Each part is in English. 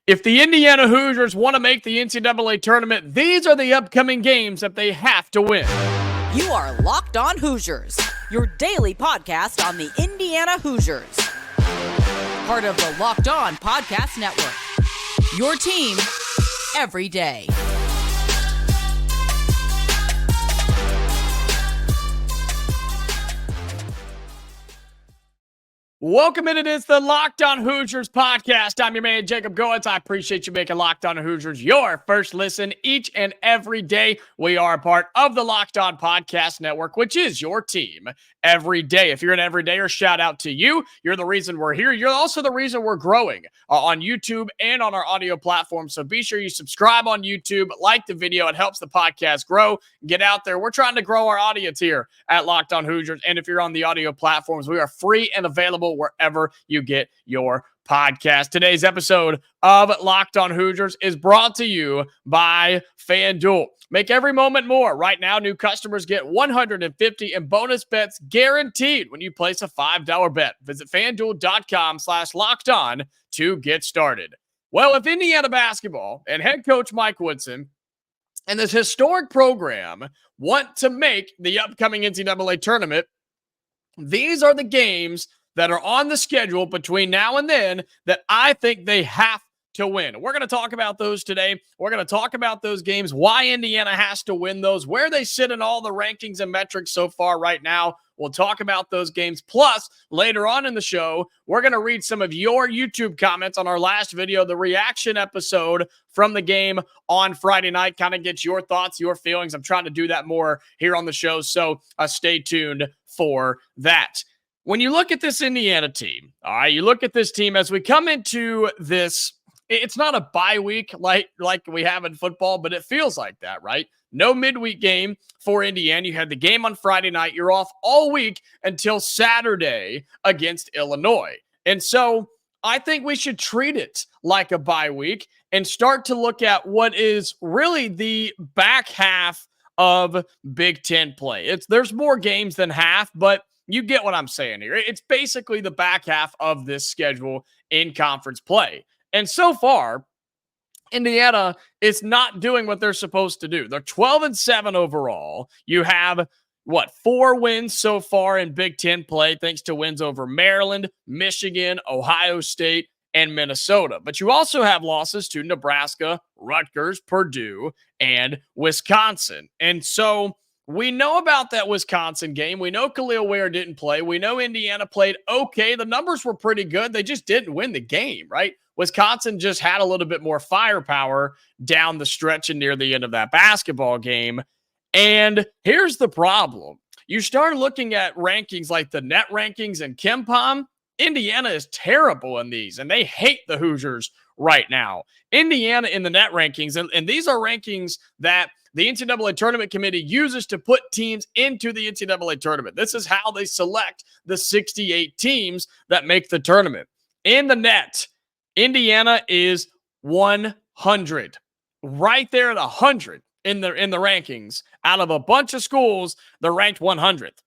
If the Indiana Hoosiers want to make the NCAA tournament, these are the upcoming games that they have to win. You are Locked On Hoosiers, your daily podcast on the Indiana Hoosiers. Part of the Locked On Podcast Network, your team every day. Welcome in. It is the Locked On Hoosiers podcast. I'm your man, Jacob Goins. I appreciate you making Locked On Hoosiers your first listen each and every day. We are a part of the Locked On Podcast Network, which is your team every day. If you're an everydayer, shout out to you. You're the reason we're here. You're also the reason we're growing on YouTube and on our audio platform. So be sure you subscribe on YouTube, like the video. It helps the podcast grow. Get out there. We're trying to grow our audience here at Locked On Hoosiers. And if you're on the audio platforms, we are free and available wherever you get your podcast. Today's episode of Locked On Hoosiers is brought to you by FanDuel. Make every moment more. Right now, new customers get $150 in bonus bets guaranteed when you place a $5 bet. Visit FanDuel.com/LockedOn to get started. Well, if Indiana basketball and head coach Mike Woodson and this historic program want to make the upcoming NCAA tournament, these are the games that are on the schedule between now and then that I think they have to win. We're going to talk about those today. We're going to talk about those games, why Indiana has to win those, where they sit in all the rankings and metrics so far right now. We'll talk about those games. Plus, later on in the show, we're going to read some of your YouTube comments on our last video, the reaction episode from the game on Friday night. Kind of get your thoughts, your feelings. I'm trying to do that more here on the show, so stay tuned for that. When you look at this Indiana team, all right, you look at this team as we come into this, it's not a bye week like we have in football, but it feels like that, right? No midweek game for Indiana. You had the game on Friday night. You're off all week until Saturday against Illinois. And so I think we should treat it like a bye week and start to look at what is really the back half of Big Ten play. There's more games than half, but you get what I'm saying here. It's basically the back half of this schedule in conference play. And so far, Indiana is not doing what they're supposed to do. They're 12-7 overall. You have, 4 wins so far in Big Ten play, thanks to wins over Maryland, Michigan, Ohio State, and Minnesota. But you also have losses to Nebraska, Rutgers, Purdue, and Wisconsin. And so we know about that Wisconsin game. We know Kel'el Ware didn't play. We know Indiana played okay. The numbers were pretty good. They just didn't win the game, right? Wisconsin just had a little bit more firepower down the stretch and near the end of that basketball game. And here's the problem. You start looking at rankings like the net rankings and KenPom. Indiana is terrible in these, and they hate the Hoosiers right now. Indiana in the net rankings, and these are rankings that the NCAA Tournament Committee uses to put teams into the NCAA Tournament. This is how they select the 68 teams that make the tournament. In the net, Indiana is 100. Right there at 100 in the rankings. Out of a bunch of schools, they're ranked 100th.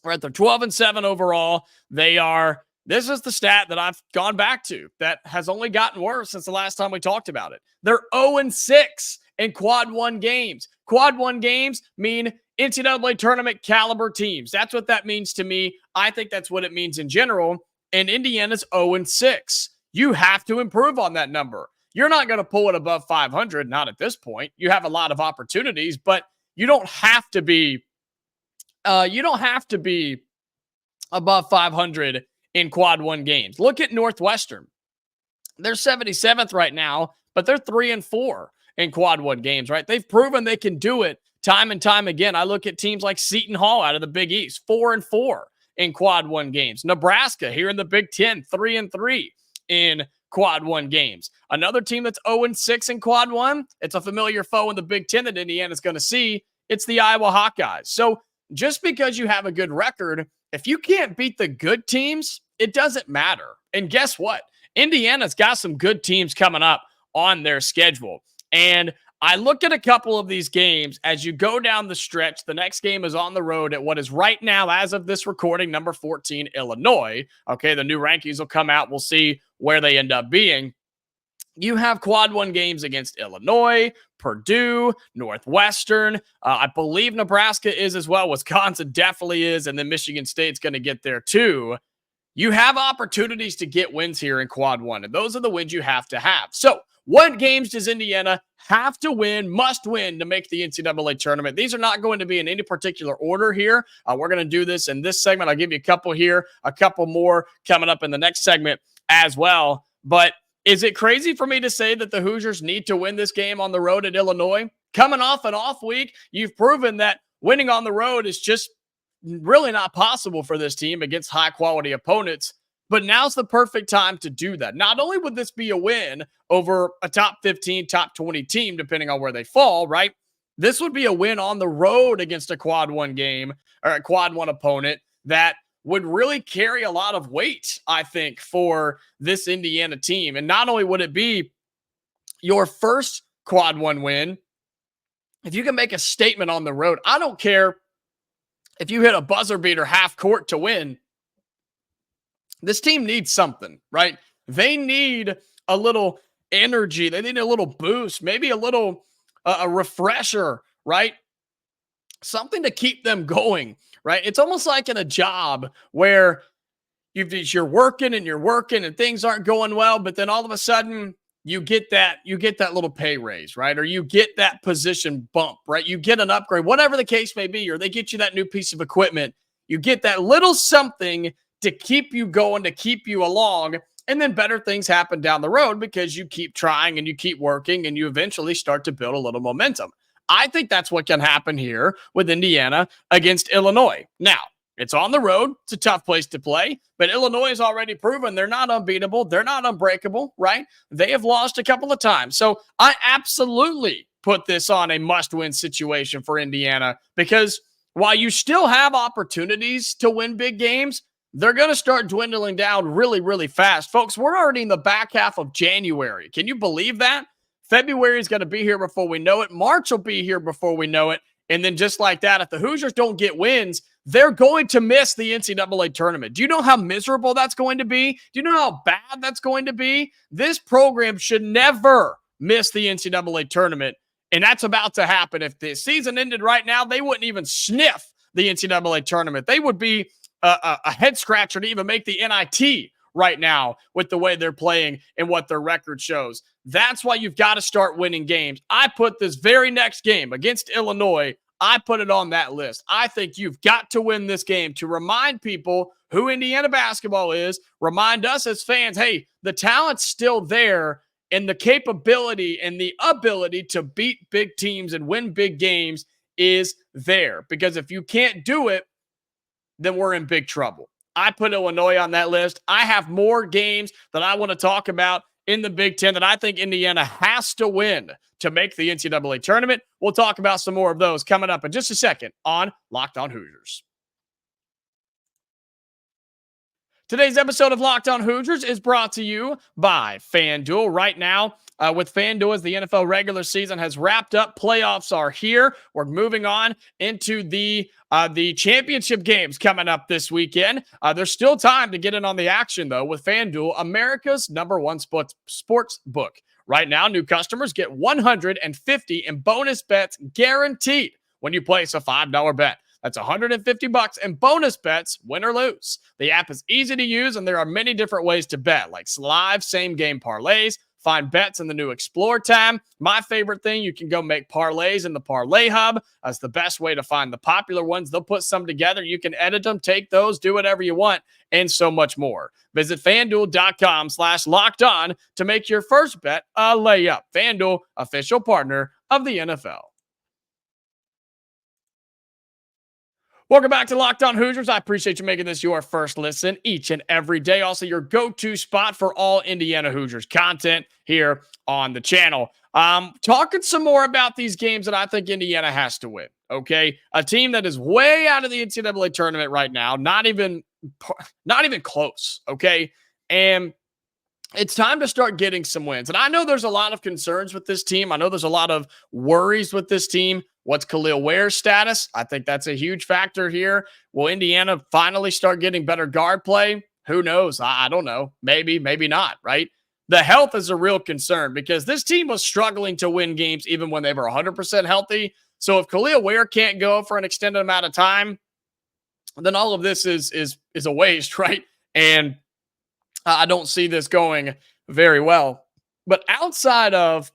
Right, they're 12-7 overall. This is the stat that I've gone back to that has only gotten worse since the last time we talked about it. They're 0-6 in Quad 1 games. Quad 1 games mean NCAA tournament caliber teams. That's what that means to me. I think that's what it means in general. And Indiana's 0-6. You have to improve on that number. You're not going to pull it above 500, not at this point. You have a lot of opportunities, but you don't have to be above 500 in Quad 1 games. Look at Northwestern. They're 77th right now, but they're 3-4 in Quad 1 games, right? They've proven they can do it time and time again. I look at teams like Seton Hall out of the Big East, 4-4 in Quad 1 games. Nebraska here in the Big Ten, 3-3 in Quad 1 games. Another team that's 0-6 in Quad 1, it's a familiar foe in the Big Ten that Indiana's going to see. It's the Iowa Hawkeyes. So just because you have a good record, if you can't beat the good teams, it doesn't matter. And guess what? Indiana's got some good teams coming up on their schedule. And I look at a couple of these games as you go down the stretch. The next game is on the road at what is right now, as of this recording, number 14, Illinois. Okay, the new rankings will come out. We'll see where they end up being. You have quad one games against Illinois, Purdue, Northwestern. I believe Nebraska is as well. Wisconsin definitely is. And then Michigan State's going to get there too. You have opportunities to get wins here in quad one. And those are the wins you have to have. So what games does Indiana have to win, must win to make the NCAA tournament? These are not going to be in any particular order here. We're going to do this in this segment. I'll give you a couple here, a couple more coming up in the next segment as well. But is it crazy for me to say that the Hoosiers need to win this game on the road at Illinois? Coming off an off week, you've proven that winning on the road is just really not possible for this team against high-quality opponents. But now's the perfect time to do that. Not only would this be a win over a top 15, top 20 team, depending on where they fall, right? This would be a win on the road against a quad one game or a quad one opponent that would really carry a lot of weight, I think, for this Indiana team. And not only would it be your first quad one win, if you can make a statement on the road, I don't care if you hit a buzzer beater half court to win. This team needs something, right? They need a little energy. They need a little boost, maybe a little a refresher, right? Something to keep them going, right? It's almost like in a job where you're working and things aren't going well, but then all of a sudden you get that little pay raise, right? Or you get that position bump, right? You get an upgrade, whatever the case may be, or they get you that new piece of equipment. You get that little something to keep you going, to keep you along, and then better things happen down the road because you keep trying and you keep working and you eventually start to build a little momentum. I think that's what can happen here with Indiana against Illinois. Now, it's on the road. It's a tough place to play, but Illinois has already proven they're not unbeatable. They're not unbreakable, right? They have lost a couple of times. So I absolutely put this on a must-win situation for Indiana because while you still have opportunities to win big games, they're going to start dwindling down really, really fast. Folks, we're already in the back half of January. Can you believe that? February is going to be here before we know it. March will be here before we know it. And then just like that, if the Hoosiers don't get wins, they're going to miss the NCAA tournament. Do you know how miserable that's going to be? Do you know how bad that's going to be? This program should never miss the NCAA tournament. And that's about to happen. If the season ended right now, they wouldn't even sniff the NCAA tournament. They would be a head scratcher to even make the NIT right now with the way they're playing and what their record shows. That's why you've got to start winning games. I put this very next game against Illinois, I put it on that list. I think you've got to win this game to remind people who Indiana basketball is, remind us as fans, hey, the talent's still there and the capability and the ability to beat big teams and win big games is there. Because if you can't do it, then we're in big trouble. I put Illinois on that list. I have more games that I want to talk about in the Big Ten that I think Indiana has to win to make the NCAA tournament. We'll talk about some more of those coming up in just a second on Locked On Hoosiers. Today's episode of Locked On Hoosiers is brought to you by FanDuel. Right now, with FanDuel, as the NFL regular season has wrapped up, playoffs are here. We're moving on into the championship games coming up this weekend. There's still time to get in on the action, though, with FanDuel, America's #1 sports book. Right now, new customers get $150 in bonus bets guaranteed when you place a $5 bet. That's $150 in bonus bets, win or lose. The app is easy to use, and there are many different ways to bet, like live same-game parlays. Find bets in the new Explore tab. My favorite thing, you can go make parlays in the Parlay Hub. That's the best way to find the popular ones. They'll put some together. You can edit them, take those, do whatever you want, and so much more. Visit FanDuel.com/LockedOn to make your first bet a layup. FanDuel, official partner of the NFL. Welcome back to Locked On Hoosiers. I appreciate you making this your first listen each and every day. Also, your go-to spot for all Indiana Hoosiers content here on the channel. Talking some more about these games that I think Indiana has to win, okay? A team that is way out of the NCAA tournament right now, not even close, okay? And it's time to start getting some wins. And I know there's a lot of concerns with this team. I know there's a lot of worries with this team. What's Kel'el Ware's status? I think that's a huge factor here. Will Indiana finally start getting better guard play? Who knows? I don't know. Maybe, maybe not, right? the health is a real concern because this team was struggling to win games even when they were 100% healthy. So if Kel'el Ware can't go for an extended amount of time, then all of this is a waste, right? And I don't see this going very well. But outside of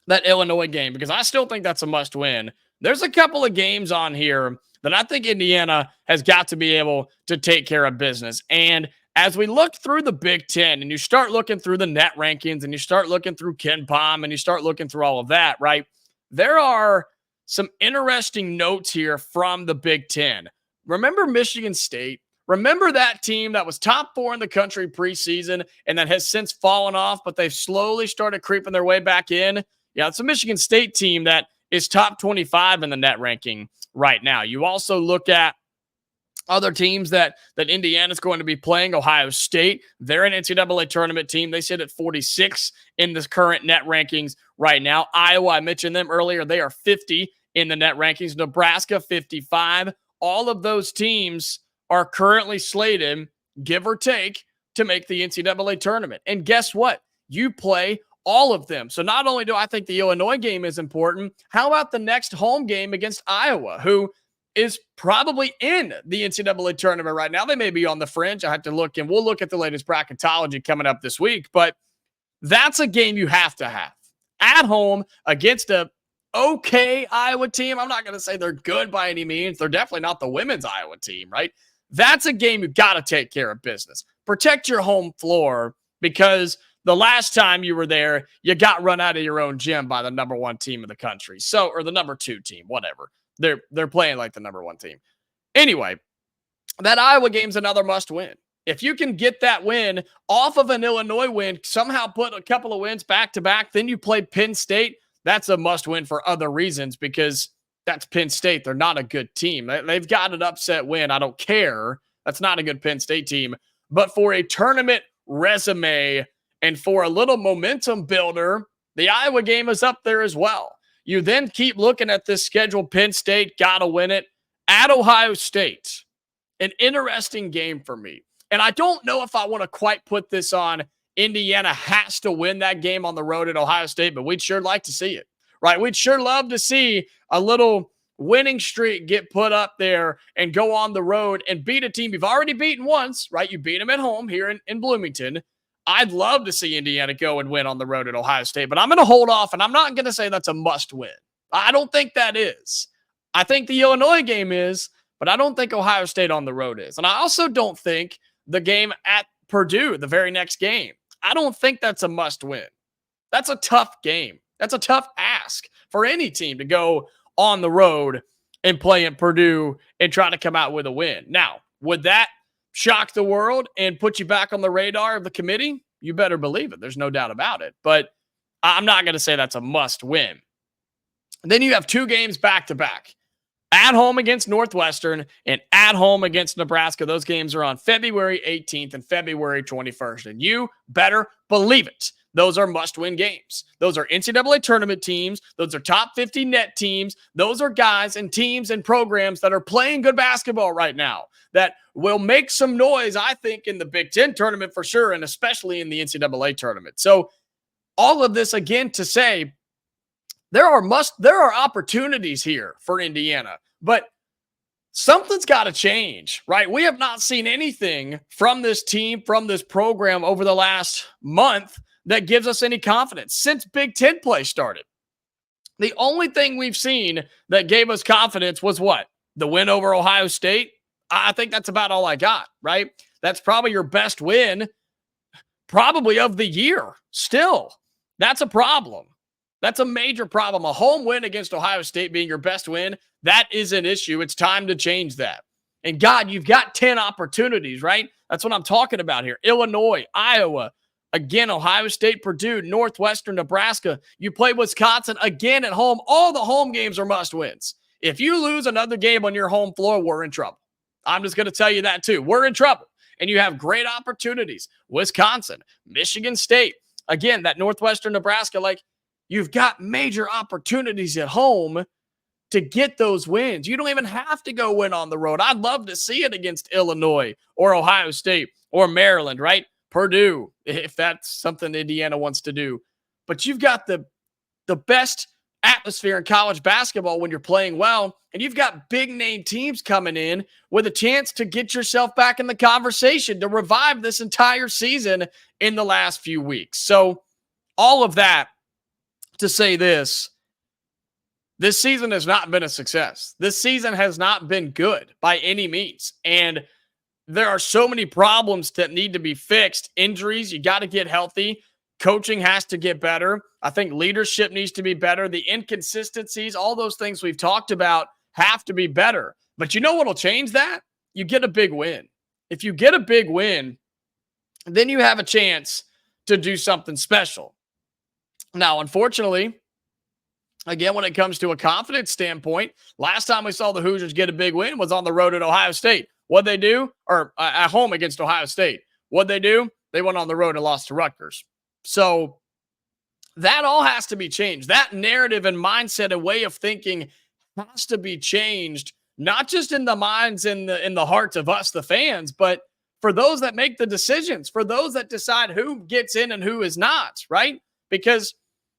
that Illinois game, because I still think that's a must win, there's a couple of games on here that I think Indiana has got to be able to take care of business. And as we look through the Big Ten and you start looking through the net rankings and you start looking through KenPom and you start looking through all of that, right? There are some interesting notes here from the Big Ten. Remember Michigan State? Remember that team that was top 4 in the country preseason and that has since fallen off, but they've slowly started creeping their way back in? Yeah, it's a Michigan State team that is top 25 in the net ranking right now. You also look at other teams that Indiana's going to be playing. Ohio State, they're an NCAA tournament team. They sit at 46 in the current net rankings right now. Iowa, I mentioned them earlier. They are 50 in the net rankings. Nebraska, 55. All of those teams are currently slated, give or take, to make the NCAA tournament. And guess what? You play all of them. So not only do I think the Illinois game is important, how about the next home game against Iowa, who is probably in the NCAA tournament right now? They may be on the fringe. I have to look, and we'll look at the latest bracketology coming up this week. But that's a game you have to have at home against a okay Iowa team. I'm not going to say they're good by any means. They're definitely not the women's Iowa team, right? That's a game you've got to take care of business. Protect your home floor, because the last time you were there, you got run out of your own gym by the number 1 team in the country. So, or the number 2 team, whatever. They're playing like the number 1 team. Anyway, that Iowa game's another must win. If you can get that win off of an Illinois win, somehow put a couple of wins back to back, then you play Penn State. That's a must win for other reasons, because that's Penn State. They're not a good team. They've got an upset win. I don't care. That's not a good Penn State team. But for a tournament resume and for a little momentum builder, the Iowa game is up there as well. You then keep looking at this schedule. Penn State, got to win it. At Ohio State, an interesting game for me. And I don't know if I want to quite put this on Indiana has to win that game on the road at Ohio State, but we'd sure like to see it, right? We'd sure love to see a little winning streak get put up there and go on the road and beat a team you've already beaten once, right? You beat them at home here in Bloomington. I'd love to see Indiana go and win on the road at Ohio State, but I'm going to hold off, and I'm not going to say that's a must win. I don't think that is. I think the Illinois game is, but I don't think Ohio State on the road is. And I also don't think the game at Purdue, the very next game, I don't think that's a must win. That's a tough game. That's a tough ask for any team to go on the road and play in Purdue and try to come out with a win. Now, would that shock the world and put you back on the radar of the committee? You better believe it. There's no doubt about it. But I'm not going to say that's a must win. Then you have 2 games back to back. At home against Northwestern and at home against Nebraska. Those games are on February 18th and February 21st. And you better believe it. Those are must-win games. Those are NCAA tournament teams. Those are top 50 net teams. Those are guys and teams and programs that are playing good basketball right now that will make some noise, I think, in the Big Ten tournament for sure, and especially in the NCAA tournament. So all of this, again, to say there are opportunities here for Indiana, but something's got to change, right? We have not seen anything from this team, from this program over the last month that gives us any confidence since Big Ten play started. The only thing we've seen that gave us confidence was what? The win over Ohio State. I think that's about all I got, right? That's probably your best win, probably of the year. Still, that's a problem. That's a major problem. A home win against Ohio State being your best win, that is an issue. It's time to change that. And God, you've got 10 opportunities, right? That's what I'm talking about here. Illinois, Iowa, again, Ohio State, Purdue, Northwestern, Nebraska. You play Wisconsin again at home. All the home games are must wins. If you lose another game on your home floor, we're in trouble. I'm just going to tell you that too. We're in trouble. And you have great opportunities. Wisconsin, Michigan State, again, that Northwestern, Nebraska, like you've got major opportunities at home to get those wins. You don't even have to go win on the road. I'd love to see it against Illinois or Ohio State or Maryland, right? Purdue, if that's something Indiana wants to do. But you've got the best atmosphere in college basketball when you're playing well, and you've got big name teams coming in with a chance to get yourself back in the conversation to revive this entire season in the last few weeks. So all of that to say this season has not been a success. This season has not been good by any means. And there are so many problems that need to be fixed. Injuries, you got to get healthy. Coaching has to get better. I think leadership needs to be better. The inconsistencies, all those things we've talked about have to be better. But you know what will change that? You get a big win. If you get a big win, then you have a chance to do something special. Now, unfortunately, again, when it comes to a confidence standpoint, last time we saw the Hoosiers get a big win was on the road at Ohio State. What'd they do? Or at home against Ohio State. What'd they do? They went on the road and lost to Rutgers. So that all has to be changed. That narrative and mindset and way of thinking has to be changed, not just in the minds and in the hearts of us, the fans, but for those that make the decisions, for those that decide who gets in and who is not, right? Because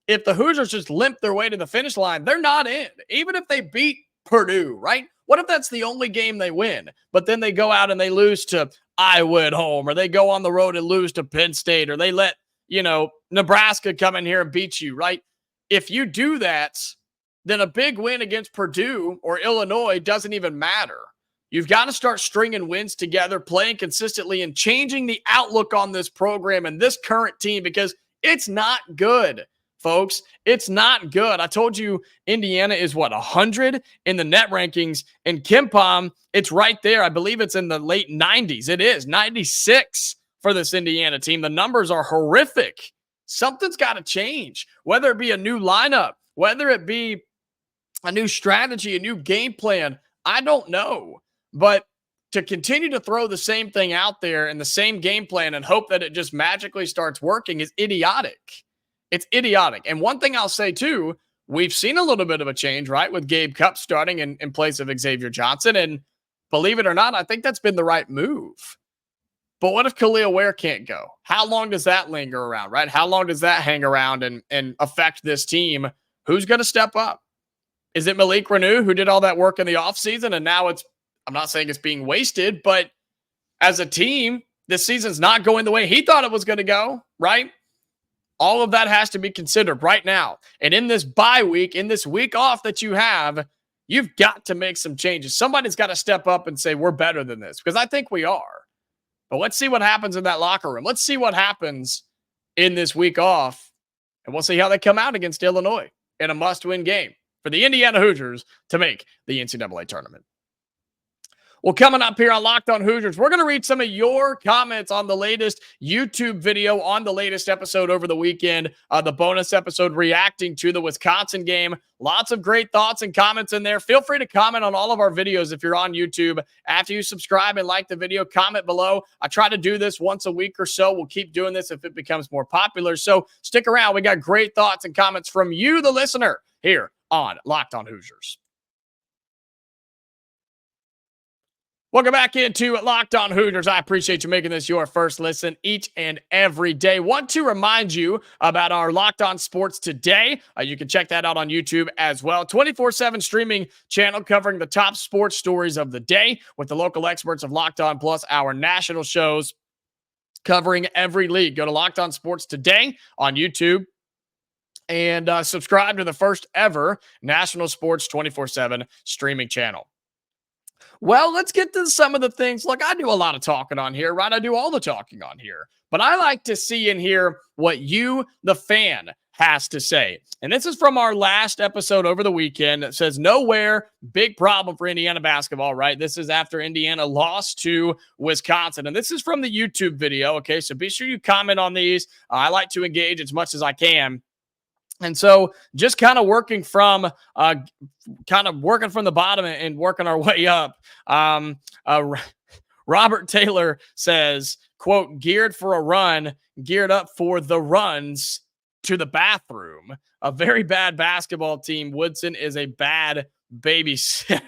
if the Hoosiers just limp their way to the finish line, they're not in. Even if they beat Purdue, right? What if that's the only game they win, but then they go out and they lose to Iowa at home, or they go on the road and lose to Penn State, or they let Nebraska come in here and beat you, right? If you do that, then a big win against Purdue or Illinois doesn't even matter. You've got to start stringing wins together, playing consistently, and changing the outlook on this program and this current team, because it's not good, folks. It's not good. I told you Indiana is 100 in the net rankings, and KenPom, it's right there. I believe it's in the late 90s. It is 96 for this Indiana team. The numbers are horrific. Something's got to change, whether it be a new lineup, whether it be a new strategy, a new game plan. I don't know. But to continue to throw the same thing out there and the same game plan and hope that it just magically starts working is idiotic. It's idiotic. And one thing I'll say too, we've seen a little bit of a change, right? With Gabe Cupp starting in place of Xavier Johnson. And believe it or not, I think that's been the right move. But what if Kel'el Ware can't go? How long does that linger around, right? How long does that hang around and affect this team? Who's going to step up? Is it Malik Renew, who did all that work in the offseason, and now I'm not saying it's being wasted, but as a team, this season's not going the way he thought it was going to go, right? All of that has to be considered right now. And in this bye week, in this week off that you have, you've got to make some changes. Somebody's got to step up and say, we're better than this, because I think we are. But let's see what happens in that locker room. Let's see what happens in this week off, and we'll see how they come out against Illinois in a must-win game for the Indiana Hoosiers to make the NCAA tournament. Well, coming up here on Locked On Hoosiers, we're going to read some of your comments on the latest YouTube video on the latest episode over the weekend, the bonus episode reacting to the Wisconsin game. Lots of great thoughts and comments in there. Feel free to comment on all of our videos if you're on YouTube. After you subscribe and like the video, comment below. I try to do this once a week or so. We'll keep doing this if it becomes more popular. So stick around. We got great thoughts and comments from you, the listener, here on Locked On Hoosiers. Welcome back into Locked On Hoosiers. I appreciate you making this your first listen each and every day. Want to remind you about our Locked On Sports Today. You can check that out on YouTube as well. 24/7 streaming channel covering the top sports stories of the day with the local experts of Locked On, plus our national shows covering every league. Go to Locked On Sports Today on YouTube and subscribe to the first ever national sports 24/7 streaming channel. Well, let's get to some of the things. Look, I do a lot of talking on here, right? I do all the talking on here. But I like to see and hear what you, the fan, has to say. And this is from our last episode over the weekend. It says, nowhere, big problem for Indiana basketball, right? This is after Indiana lost to Wisconsin. And this is from the YouTube video, okay? So be sure you comment on these. I like to engage as much as I can. And so just kind of working from the bottom and working our way up. Robert Taylor says, quote, geared for a run, geared up for the runs to the bathroom. A very bad basketball team. Woodson is a bad babysitter.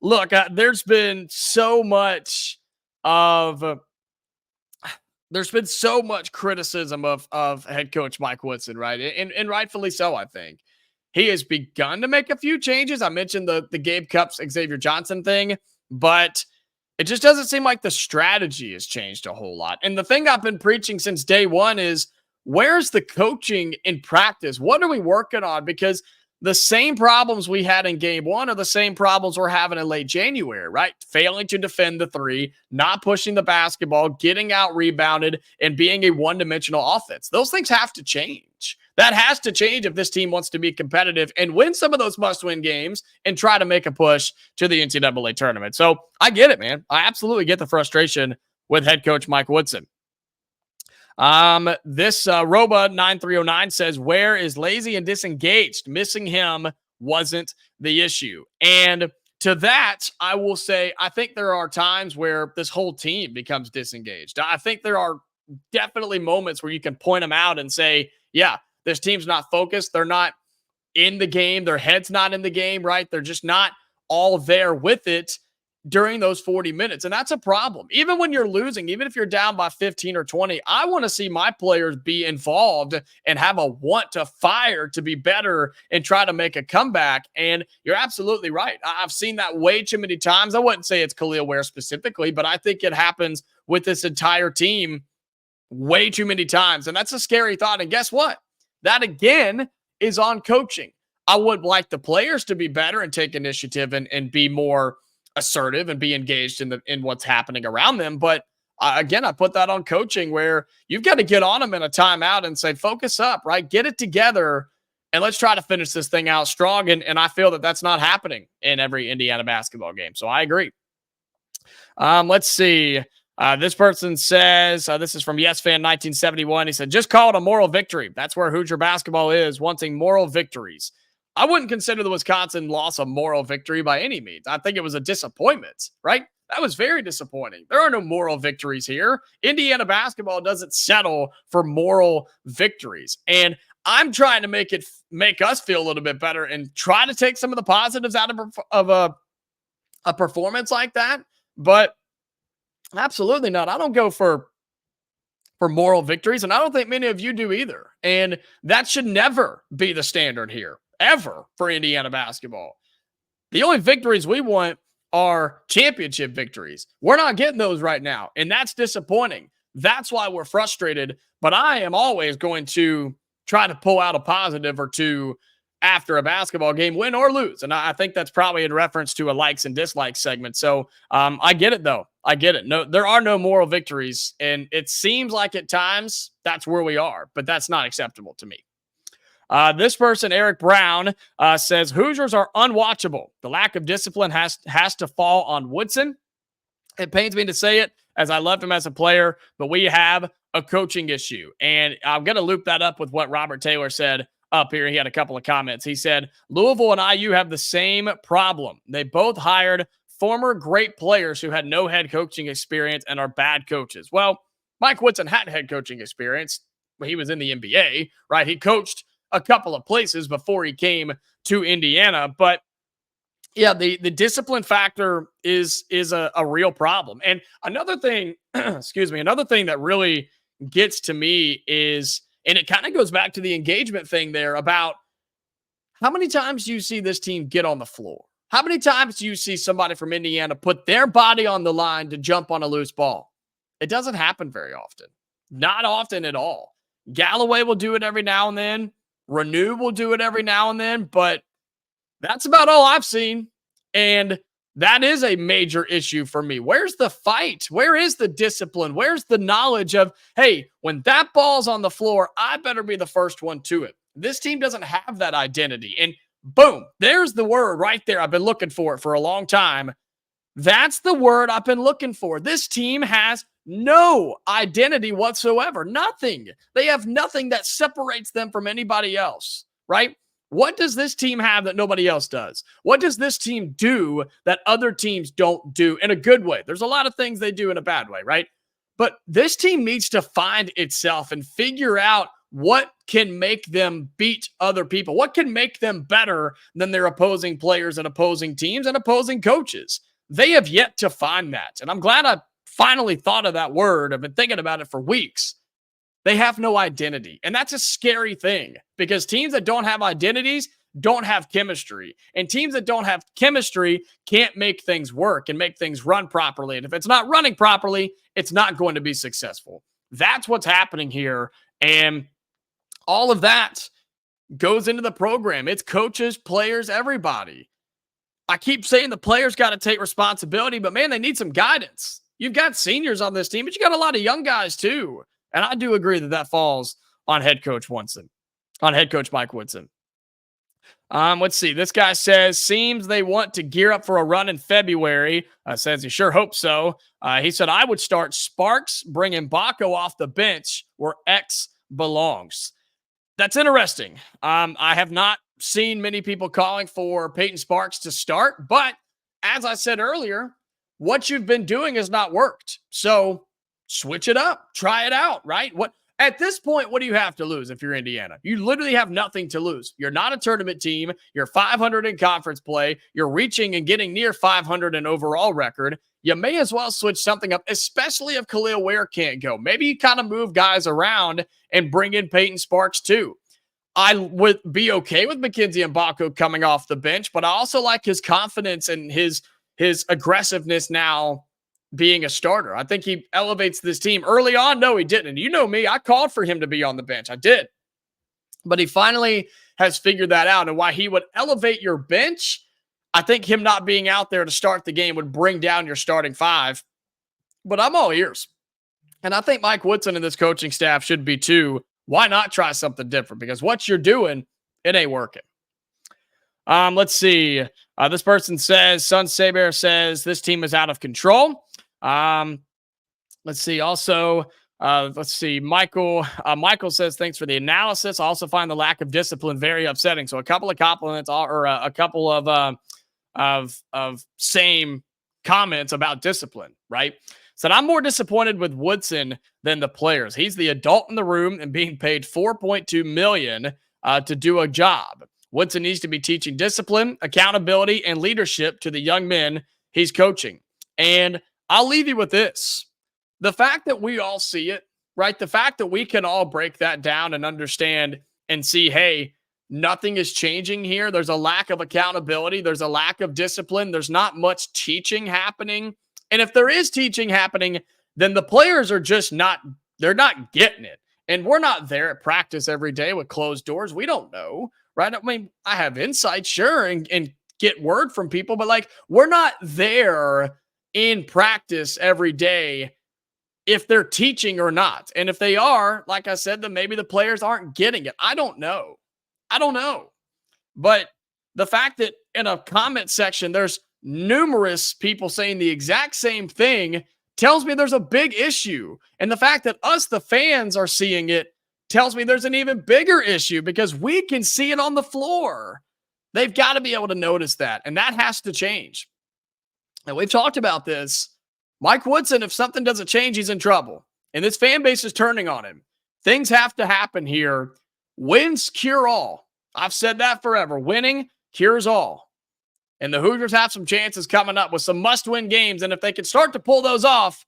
Look, there's been so much of there's been so much criticism of head coach Mike Woodson, right? And rightfully so, I think. He has begun to make a few changes. I mentioned the Gabe Cupps, Xavier Johnson thing, but it just doesn't seem like the strategy has changed a whole lot. And the thing I've been preaching since day one is, where's the coaching in practice? What are we working on? Because the same problems we had in game one are the same problems we're having in late January, right? Failing to defend the three, not pushing the basketball, getting out rebounded, and being a one-dimensional offense. Those things have to change. That has to change if this team wants to be competitive and win some of those must-win games and try to make a push to the NCAA tournament. So I get it, man. I absolutely get the frustration with head coach Mike Woodson. This Roba 9309 says, Ware is lazy and disengaged. Missing him wasn't the issue. And to that, I will say, I think there are times where this whole team becomes disengaged. I think there are definitely moments where you can point them out and say, yeah, this team's not focused. They're not in the game. Their head's not in the game, right? They're just not all there with it during those 40 minutes. And that's a problem. Even when you're losing, even if you're down by 15 or 20, I want to see my players be involved and have a want to fire to be better and try to make a comeback. And you're absolutely right. I've seen that way too many times. I wouldn't say it's Kel'el Ware specifically, but I think it happens with this entire team way too many times. And that's a scary thought. And guess what? That again is on coaching. I would like the players to be better and take initiative and be more assertive and be engaged in what's happening around them. But again, I put that on coaching, where you've got to get on them in a timeout and say, focus up, right? Get it together and let's try to finish this thing out strong. And I feel that that's not happening in every Indiana basketball game. So I agree. Let's see. This person says, this is from YesFan1971. He said, just call it a moral victory. That's where Hoosier basketball is, wanting moral victories. I wouldn't consider the Wisconsin loss a moral victory by any means. I think it was a disappointment, right? That was very disappointing. There are no moral victories here. Indiana basketball doesn't settle for moral victories. And I'm trying to make us feel a little bit better and try to take some of the positives out of a performance like that. But absolutely not. I don't go for moral victories, and I don't think many of you do either. And that should never be the standard here, ever, for Indiana basketball. The only victories we want are championship victories. We're not getting those right now, and that's disappointing. That's why we're frustrated, but I am always going to try to pull out a positive or two after a basketball game, win or lose. And I think that's probably in reference to a likes and dislikes segment. So I get it, though. I get it. No, there are no moral victories, and it seems like at times that's where we are, but that's not acceptable to me. This person, Eric Brown, says Hoosiers are unwatchable. The lack of discipline has to fall on Woodson. It pains me to say it, as I loved him as a player, but we have a coaching issue. And I'm going to loop that up with what Robert Taylor said up here. He had a couple of comments. He said, Louisville and IU have the same problem. They both hired former great players who had no head coaching experience and are bad coaches. Well, Mike Woodson had head coaching experience. He was in the NBA, right? He coached a couple of places before he came to Indiana. But yeah, the discipline factor is a real problem. And another thing, another thing that really gets to me is, and it kind of goes back to the engagement thing there, about how many times do you see this team get on the floor? How many times do you see somebody from Indiana put their body on the line to jump on a loose ball? It doesn't happen very often. Not often at all. Galloway will do it every now and then. Renew will do it every now and then, but that's about all I've seen. And that is a major issue for me. Where's the fight? Where is the discipline? Where's the knowledge of, hey, when that ball's on the floor, I better be the first one to it. This team doesn't have that identity. And boom, there's the word right there. I've been looking for it for a long time. That's the word I've been looking for. This team has no identity whatsoever. Nothing. They have nothing that separates them from anybody else, right? What does this team have that nobody else does? What does this team do that other teams don't do in a good way? There's a lot of things they do in a bad way, right? But this team needs to find itself and figure out what can make them beat other people. What can make them better than their opposing players and opposing teams and opposing coaches? They have yet to find that. And I'm glad I finally thought of that word. I've been thinking about it for weeks. They have no identity. And that's a scary thing because teams that don't have identities don't have chemistry. And teams that don't have chemistry can't make things work and make things run properly. And if it's not running properly, it's not going to be successful. That's what's happening here. And all of that goes into the program. It's coaches, players, everybody. I keep saying the players got to take responsibility, but man, they need some guidance. You've got seniors on this team, but you got a lot of young guys too. And I do agree that falls on head coach Mike Woodson. Let's see. This guy says, seems they want to gear up for a run in February. Says he sure hopes so. He said, I would start Sparks, bring Mbako off the bench where X belongs. That's interesting. I have not seen many people calling for Peyton Sparks to start, but as I said earlier, what you've been doing has not worked. So switch it up, try it out, right? At this point, what do you have to lose if you're Indiana? You literally have nothing to lose. You're not a tournament team. You're 500 in conference play. You're reaching and getting near 500 in overall record. You may as well switch something up, especially if Kel'el Ware can't go. Maybe you kind of move guys around and bring in Peyton Sparks too. I would be okay with Mackenzie Mbako coming off the bench, but I also like his confidence and his aggressiveness now being a starter. I think he elevates this team. Early on, no, he didn't. You know me, I called for him to be on the bench. I did. But he finally has figured that out. And why he would elevate your bench, I think him not being out there to start the game would bring down your starting five. But I'm all ears. And I think Mike Woodson and this coaching staff should be too. Why not try something different? Because what you're doing, it ain't working. Let's see. This person says, Sun Saber says, this team is out of control. Let's see. Also, let's see. Michael says, thanks for the analysis. I also find the lack of discipline very upsetting. So a couple of compliments or a couple of same comments about discipline, right? Said, I'm more disappointed with Woodson than the players. He's the adult in the room and being paid $4.2 million to do a job. Woodson needs to be teaching discipline, accountability, and leadership to the young men he's coaching. And I'll leave you with this. The fact that we all see it, right? The fact that we can all break that down and understand and see, hey, nothing is changing here. There's a lack of accountability. There's a lack of discipline. There's not much teaching happening. And if there is teaching happening, then the players are just they're not getting it. And we're not there at practice every day with closed doors. We don't know, right? I mean, I have insight, sure, and get word from people, but like, we're not there in practice every day if they're teaching or not. And if they are, like I said, then maybe the players aren't getting it. I don't know. But the fact that in a comment section, there's numerous people saying the exact same thing tells me there's a big issue. And the fact that us, the fans, are seeing it tells me there's an even bigger issue because we can see it on the floor. They've got to be able to notice that. And that has to change. And we've talked about this. Mike Woodson, if something doesn't change, he's in trouble. And this fan base is turning on him. Things have to happen here. Wins cure all. I've said that forever. Winning cures all. And the Hoosiers have some chances coming up with some must-win games. And if they can start to pull those off,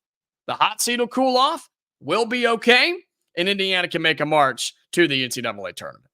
the hot seat will cool off. We'll be okay. And Indiana can make a march to the NCAA tournament.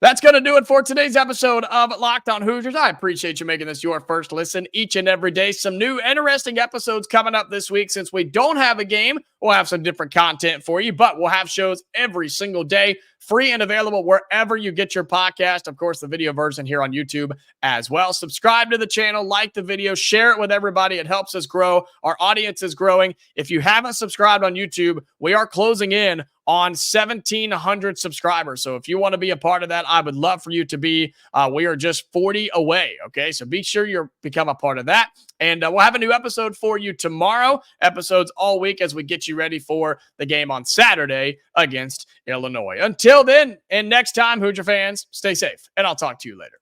That's going to do it for today's episode of Locked On Hoosiers. I appreciate you making this your first listen each and every day. Some new interesting episodes coming up this week. Since we don't have a game, we'll have some different content for you, but we'll have shows every single day, free and available wherever you get your podcast. Of course, the video version here on YouTube as well. Subscribe to the channel, like the video, share it with everybody. It helps us grow. Our audience is growing. If you haven't subscribed on YouTube, we are closing in on 1,700 subscribers. So if you want to be a part of that, I would love for you to be. We are just 40 away. Okay. So be sure you become a part of that. And we'll have a new episode for you tomorrow. Episodes all week as we get you ready for the game on Saturday against Illinois. Until then, and next time, Hoosier fans, stay safe, and I'll talk to you later.